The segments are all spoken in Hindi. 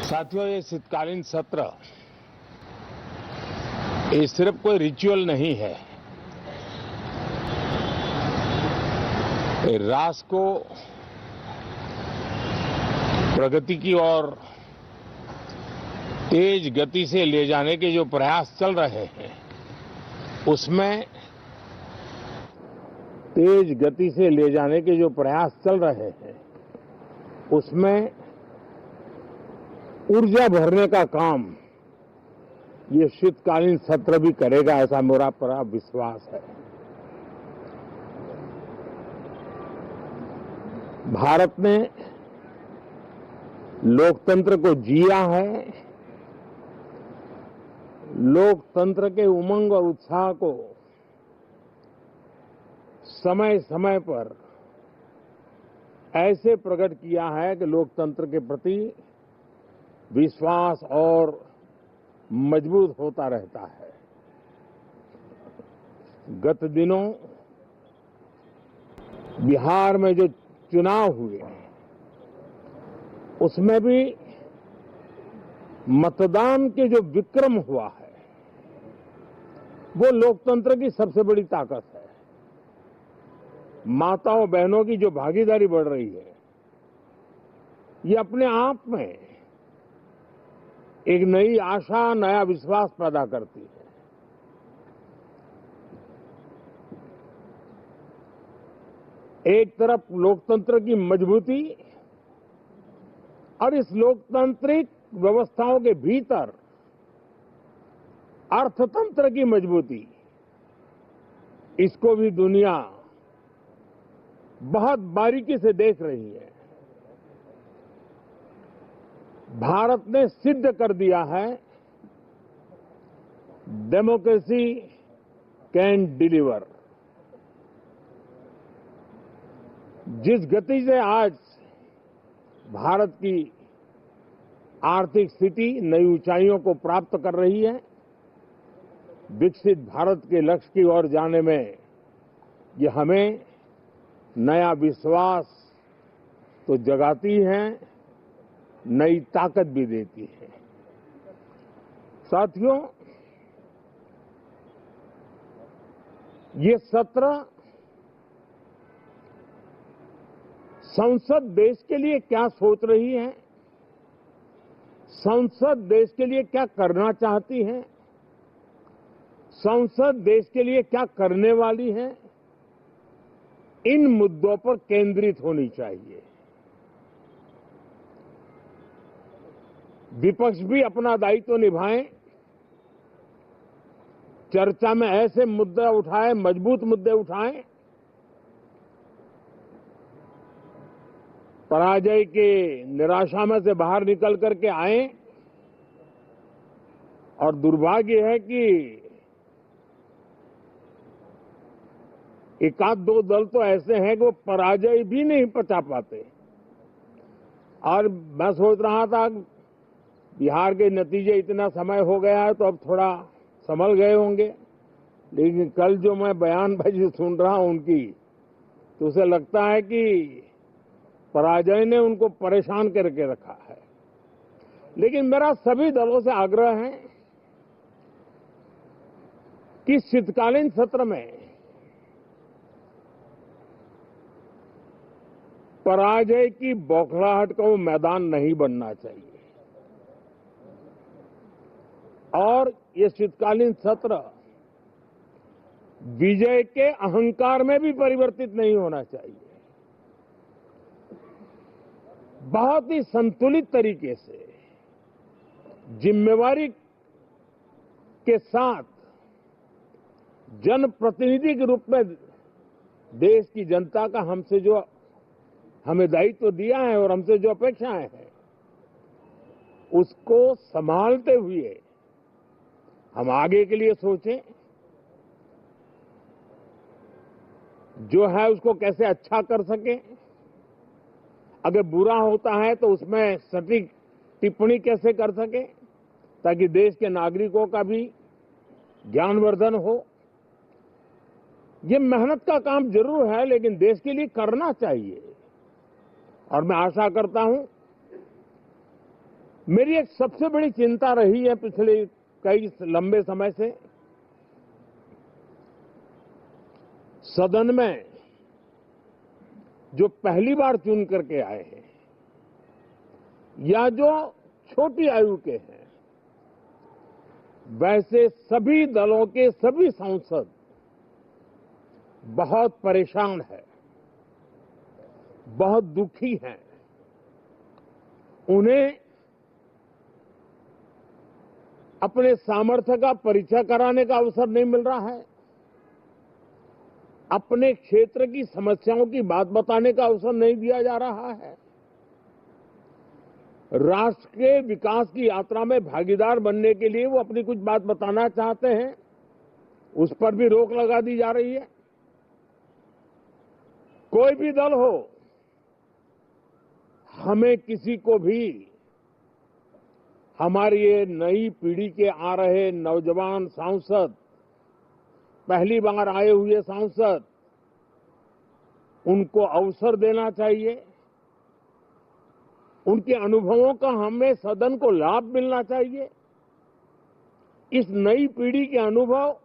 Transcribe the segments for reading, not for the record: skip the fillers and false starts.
साथियों, ये शीतकालीन सत्र ये सिर्फ कोई रिचुअल नहीं है। राष्ट्र को प्रगति की ओर तेज गति से ले जाने के जो प्रयास चल रहे हैं, उसमें तेज गति से ले जाने के जो प्रयास चल रहे हैं, उसमें ऊर्जा भरने का काम ये शीतकालीन सत्र भी करेगा, ऐसा मेरा पूरा विश्वास है। भारत ने लोकतंत्र को जिया है, लोकतंत्र के उमंग और उत्साह को समय समय पर ऐसे प्रकट किया है कि लोकतंत्र के प्रति विश्वास और मजबूत होता रहता है। गत दिनों बिहार में जो चुनाव हुए, उसमें भी मतदान के जो विक्रम हुआ है, वो लोकतंत्र की सबसे बड़ी ताकत है। माताओं बहनों की जो भागीदारी बढ़ रही है, ये अपने आप में एक नई आशा, नया विश्वास पैदा करती है। एक तरफ लोकतंत्र की मजबूती और इस लोकतांत्रिक व्यवस्थाओं के भीतर अर्थतंत्र की मजबूती, इसको भी दुनिया बहुत बारीकी से देख रही है। भारत ने सिद्ध कर दिया है, डेमोक्रेसी कैन डिलीवर। जिस गति से आज भारत की आर्थिक स्थिति नई ऊंचाइयों को प्राप्त कर रही है, विकसित भारत के लक्ष्य की ओर जाने में ये हमें नया विश्वास तो जगाती है, नई ताकत भी देती है। साथियों, ये सत्र संसद देश के लिए क्या सोच रही है, संसद देश के लिए क्या करना चाहती है, संसद देश के लिए क्या करने वाली है, इन मुद्दों पर केंद्रित होनी चाहिए। विपक्ष भी अपना दायित्व निभाएं, चर्चा में ऐसे मुद्दे उठाएं, मजबूत मुद्दे उठाएं, पराजय के निराशा में से बाहर निकल करके आए। और दुर्भाग्य है कि एक आध दो दल तो ऐसे हैं कि वो पराजय भी नहीं पचा पाते। और मैं सोच रहा था बिहार के नतीजे इतना समय हो गया है तो अब थोड़ा संभल गए होंगे, लेकिन कल जो मैं बयानबाजी सुन रहा हूं उनकी, तो उसे लगता है कि पराजय ने उनको परेशान करके रखा है। लेकिन मेरा सभी दलों से आग्रह है कि शीतकालीन सत्र में पराजय की बौखलाहट का वो मैदान नहीं बनना चाहिए। और ये शीतकालीन सत्र विजय के अहंकार में भी परिवर्तित नहीं होना चाहिए। बहुत ही संतुलित तरीके से, जिम्मेवारी के साथ, जनप्रतिनिधि के रूप में देश की जनता का हमसे जो हमें दायित्व दिया है और हमसे जो अपेक्षाएं हैं, उसको संभालते हुए हम आगे के लिए सोचें। जो है उसको कैसे अच्छा कर सके, अगर बुरा होता है तो उसमें सटीक टिप्पणी कैसे कर सके, ताकि देश के नागरिकों का भी ज्ञानवर्धन हो। ये मेहनत का काम जरूर है, लेकिन देश के लिए करना चाहिए। और मैं आशा करता हूं मेरी एक सबसे बड़ी चिंता रही है पिछले कई लंबे समय से, सदन में जो पहली बार चुन करके आए हैं या जो छोटी आयु के हैं, वैसे सभी दलों के सभी सांसद बहुत परेशान हैं, बहुत दुखी हैं। उन्हें अपने सामर्थ्य का परिचय कराने का अवसर नहीं मिल रहा है, अपने क्षेत्र की समस्याओं की बात बताने का अवसर नहीं दिया जा रहा है, राष्ट्र के विकास की यात्रा में भागीदार बनने के लिए वो अपनी कुछ बात बताना चाहते हैं, उस पर भी रोक लगा दी जा रही है। कोई भी दल हो, हमें किसी को भी हमारी ये नई पीढ़ी के आ रहे नौजवान सांसद, पहली बार आए हुए सांसद, उनको अवसर देना चाहिए। उनके अनुभवों का हमें सदन को लाभ मिलना चाहिए। इस नई पीढ़ी के अनुभव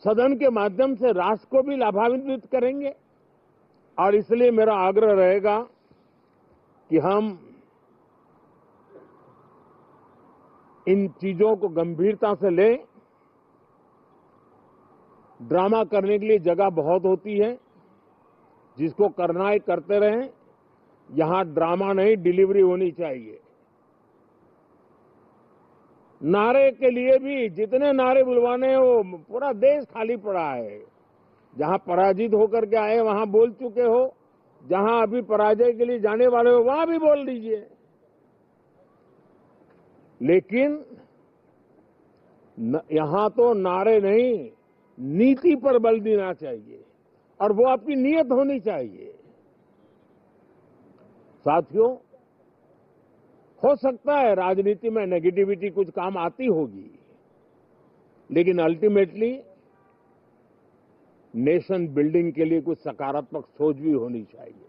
सदन के माध्यम से राष्ट्र को भी लाभान्वित करेंगे और इसलिए मेरा आग्रह रहेगा कि हम इन चीजों को गंभीरता से लें। ड्रामा करने के लिए जगह बहुत होती है, जिसको करना है करते रहें। यहां ड्रामा नहीं, डिलीवरी होनी चाहिए। नारे के लिए भी जितने नारे बुलवाने हैं, वो पूरा देश खाली पड़ा है। जहां पराजित होकर के आए वहां बोल चुके हो, जहां अभी पराजय के लिए जाने वाले हो वहां भी बोल दीजिए, लेकिन यहां तो नारे नहीं, नीति पर बल देना चाहिए और वो आपकी नीयत होनी चाहिए। साथियों, हो सकता है राजनीति में नेगेटिविटी कुछ काम आती होगी, लेकिन अल्टीमेटली नेशन बिल्डिंग के लिए कुछ सकारात्मक सोच भी होनी चाहिए।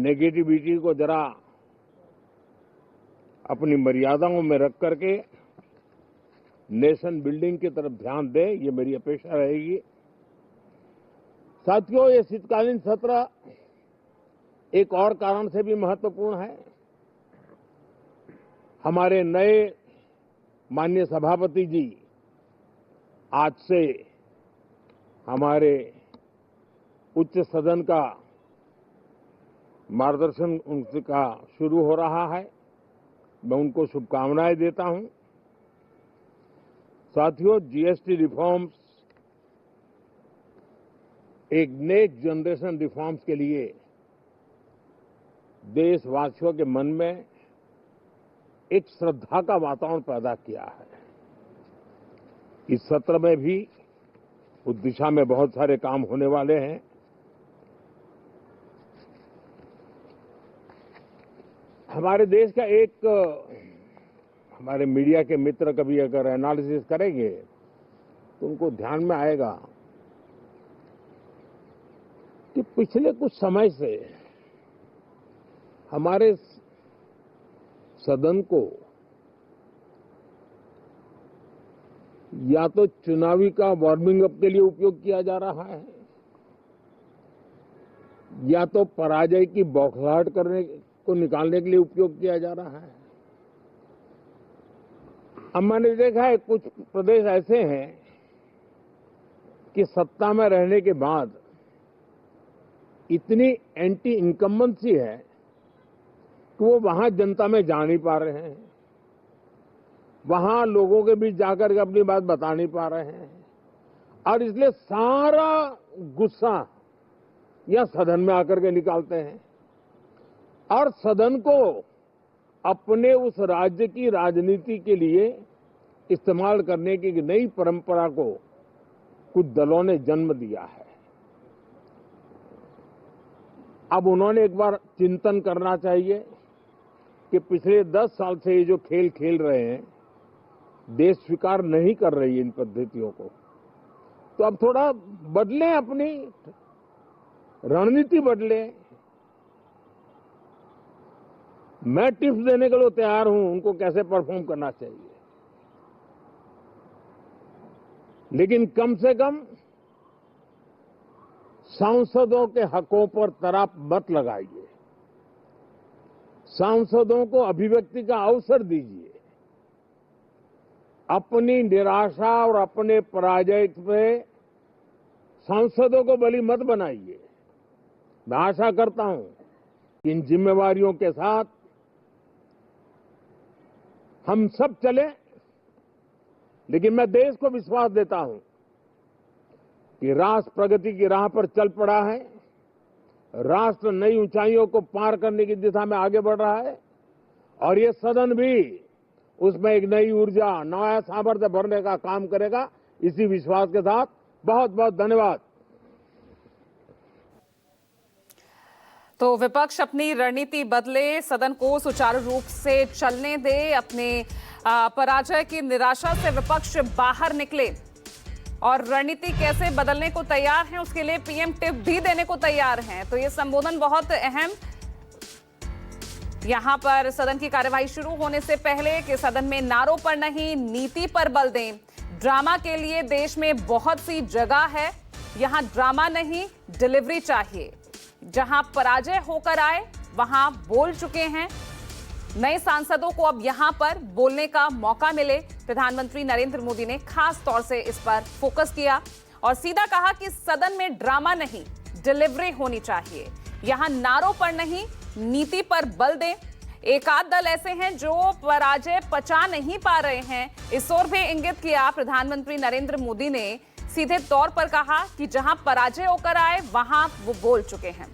नेगेटिविटी को जरा अपनी मर्यादाओं में रख करके नेशन बिल्डिंग की तरफ ध्यान दें, ये मेरी अपेक्षा रहेगी। साथियों, ये शीतकालीन सत्र एक और कारण से भी महत्वपूर्ण है। हमारे नए माननीय सभापति जी आज से हमारे उच्च सदन का मार्गदर्शन उनका शुरू हो रहा है। मैं उनको शुभकामनाएं देता हूं। साथियों, जीएसटी रिफॉर्म्स एक नेक्स्ट जनरेशन रिफॉर्म्स के लिए देशवासियों के मन में एक श्रद्धा का वातावरण पैदा किया है। इस सत्र में भी उस दिशा में बहुत सारे काम होने वाले हैं। हमारे देश का एक, हमारे मीडिया के मित्र कभी अगर एनालिसिस करेंगे तो उनको ध्यान में आएगा कि पिछले कुछ समय से हमारे सदन को या तो चुनावी का वार्मिंग अप के लिए उपयोग किया जा रहा है, या तो पराजय की बौखलाहट करने को निकालने के लिए उपयोग किया जा रहा है। अब मैंने देखा है कुछ प्रदेश ऐसे हैं कि सत्ता में रहने के बाद इतनी एंटी इनकम्बेंसी है कि वो वहां जनता में जा नहीं पा रहे हैं, वहां लोगों के बीच जाकर के अपनी बात बता नहीं पा रहे हैं, और इसलिए सारा गुस्सा या सदन में आकर के निकालते हैं और सदन को अपने उस राज्य की राजनीति के लिए इस्तेमाल करने की नई परंपरा को कुछ दलों ने जन्म दिया है। अब उन्होंने एक बार चिंतन करना चाहिए कि पिछले 10 साल से ये जो खेल खेल रहे हैं, देश स्वीकार नहीं कर रही है इन पद्धतियों को, तो अब थोड़ा बदलें, अपनी रणनीति बदलें। मैं टिप्स देने के लिए तैयार हूं उनको कैसे परफॉर्म करना चाहिए, लेकिन कम से कम सांसदों के हकों पर तराप मत लगाइए, सांसदों को अभिव्यक्ति का अवसर दीजिए, अपनी निराशा और अपने पराजय पे सांसदों को बलि मत बनाइए। मैं आशा करता हूं कि इन जिम्मेवारियों के साथ हम सब चलें, लेकिन मैं देश को विश्वास देता हूं कि राष्ट्र प्रगति की राह पर चल पड़ा है, राष्ट्र नई ऊंचाइयों को पार करने की दिशा में आगे बढ़ रहा है और ये सदन भी उसमें एक नई ऊर्जा, नया सामर्थ्य भरने का काम करेगा। इसी विश्वास के साथ बहुत बहुत धन्यवाद। तो विपक्ष अपनी रणनीति बदले, सदन को सुचारू रूप से चलने दे, अपने पराजय की निराशा से विपक्ष बाहर निकले और रणनीति कैसे बदलने को तैयार हैं, उसके लिए पीएम टिप भी देने को तैयार हैं। तो ये संबोधन बहुत अहम, यहां पर सदन की कार्यवाही शुरू होने से पहले कि सदन में नारों पर नहीं, नीति पर बल दें। ड्रामा के लिए देश में बहुत सी जगह है, यहां ड्रामा नहीं, डिलीवरी चाहिए। जहां पराजय होकर आए वहां बोल चुके हैं, नए सांसदों को अब यहां पर बोलने का मौका मिले। प्रधानमंत्री नरेंद्र मोदी ने खास तौर से इस पर फोकस किया और सीधा कहा कि सदन में ड्रामा नहीं, डिलीवरी होनी चाहिए। यहां नारों पर नहीं, नीति पर बल दें। एक आध दल ऐसे हैं जो पराजय पचा नहीं पा रहे हैं, इस ओर भी इंगित किया प्रधानमंत्री नरेंद्र मोदी ने। सीधे तौर पर कहा कि जहां पराजय होकर आए वहां वो बोल चुके हैं।